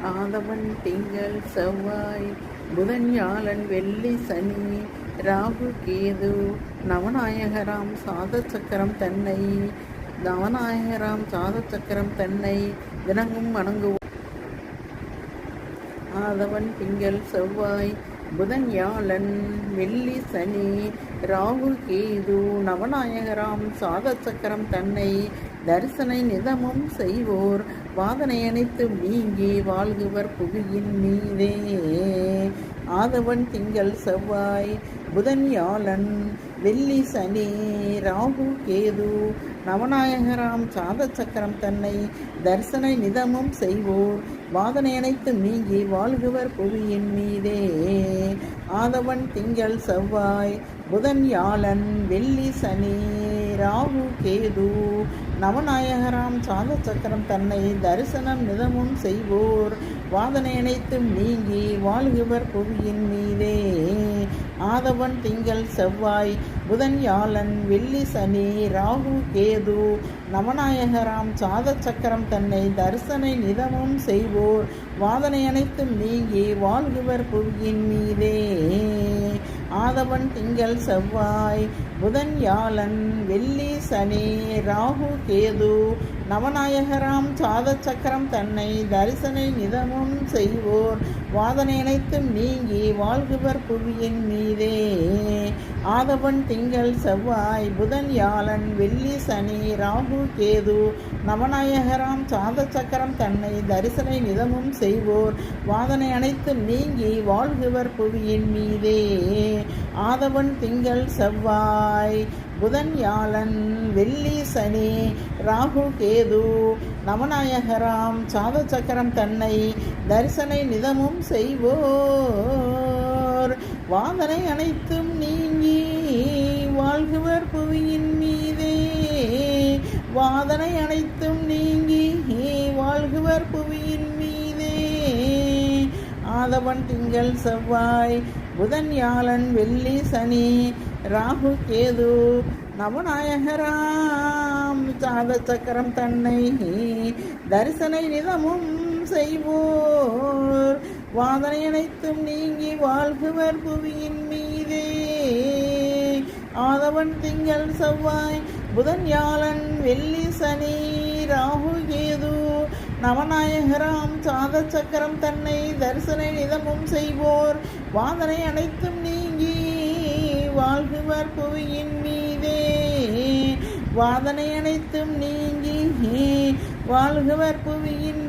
ஆதவன் திங்கள் செவ்வாய் புதன் வியாழன் வெள்ளி சனி ராகு கேது நவநாயகராம் சாதச்சக்கரம் தன்னை தினமும் வணங்குவோம். ஆதவன் திங்கள் செவ்வாய் புதன் வியாழன் வெள்ளி சனி ராகு கேது நவநாயகராம் சாதச்சக்கரம் தன்னை தரிசனை நிதமும் செய்வோர் வாதனை அனைத்தும் நீங்கி வாழ்குவர் புவியின் மீதே. ஆதவன் திங்கள் செவ்வாய் புதன் வியாழன் வெள்ளி சனி ராகு கேது நவநாயகராம் சாதச்சக்கரம் தன்னை தரிசனை நிதமும் செய்வோர் வாதனை அனைத்தும் நீங்கி வாழ்குவர் புவியின் மீதே. ஆதவன் திங்கள் செவ்வாய் புதன் வியாழன் வெள்ளி சனி ராகு கேது நவநாயகராம் சாதச்சக்கரம் தன்னை தரிசனம் நிதமும் செய்வோர் வாதனை அனைத்தும் நீங்கி வாழ்குவர் புவியின் மீதே. ஆதவன் திங்கள் செவ்வாய் புதன் வியாழன் வெள்ளி சனி ராகு கேது நவநாயகராம் சாதச்சக்கரம் தன்னை தரிசனை நிதமும் செய்வோர் வாதனை அனைத்தும் நீங்கி வாழ்குவர் புவியின் மீதே. ஆதவன் திங்கள் செவ்வாய் புதன் வியாழன் வெள்ளி சனி ராகு கேது நவநாயகராம் சாதச்சக்கரம் தன்னை தரிசனை நிதமும் செய்வோர் வாதனை அனைத்தும் நீங்கி வாழ்குவர் புவியின் மீதே. ஆதவன் திங்கள் செவ்வாய் புதன் வியாழன் வெள்ளி சனி ராகு கேது நவநாயகராம் சாதச்சக்கரம் தன்னை தரிசனை நிதமும் செய்வோர் வாதனை அனைத்தும் நீங்கி வாழ்குவர் புவியின் மீதே. ஆதவன் திங்கள் செவ்வாய் புதன் வியாழன் வெள்ளி சனி ராகு கேது நவநாயகராம் சாதச்சக்கரம் தன்னை தரிசனை நிதமும் செய்வோர் வாதனை அனைத்தும் நீங்கி வாழ்குவர் புவியின் மீதே. வாதனை அனைத்தும் நீங்கி வாழ்குவர் புவியின் மீதே. ஆதவன் திங்கள் செவ்வாய் புதன் வியாழன் வெள்ளி சனி ராகு கேது நவநாயகராம் சாதச்சக்கரம் தன்னை தரிசனை நிதமும் செய்வோர் வாதனை அனைத்தும் நீங்கி வாழ்குவர் புவியின் மீதே. ஆதவன் திங்கள் செவ்வாய் புதன் வியாழன் வெள்ளி சனி ராகு கேது நவநாயகராம் சாதச்சக்கரம் தன்னை தரிசனை நிதமும் செய்வோர் வாதனை அனைத்தும் நீங்கி வாழ்குவர் புவியின் மீதே. வாதனை அனைத்தும் நீங்கி வாழ்குவர் புவியின்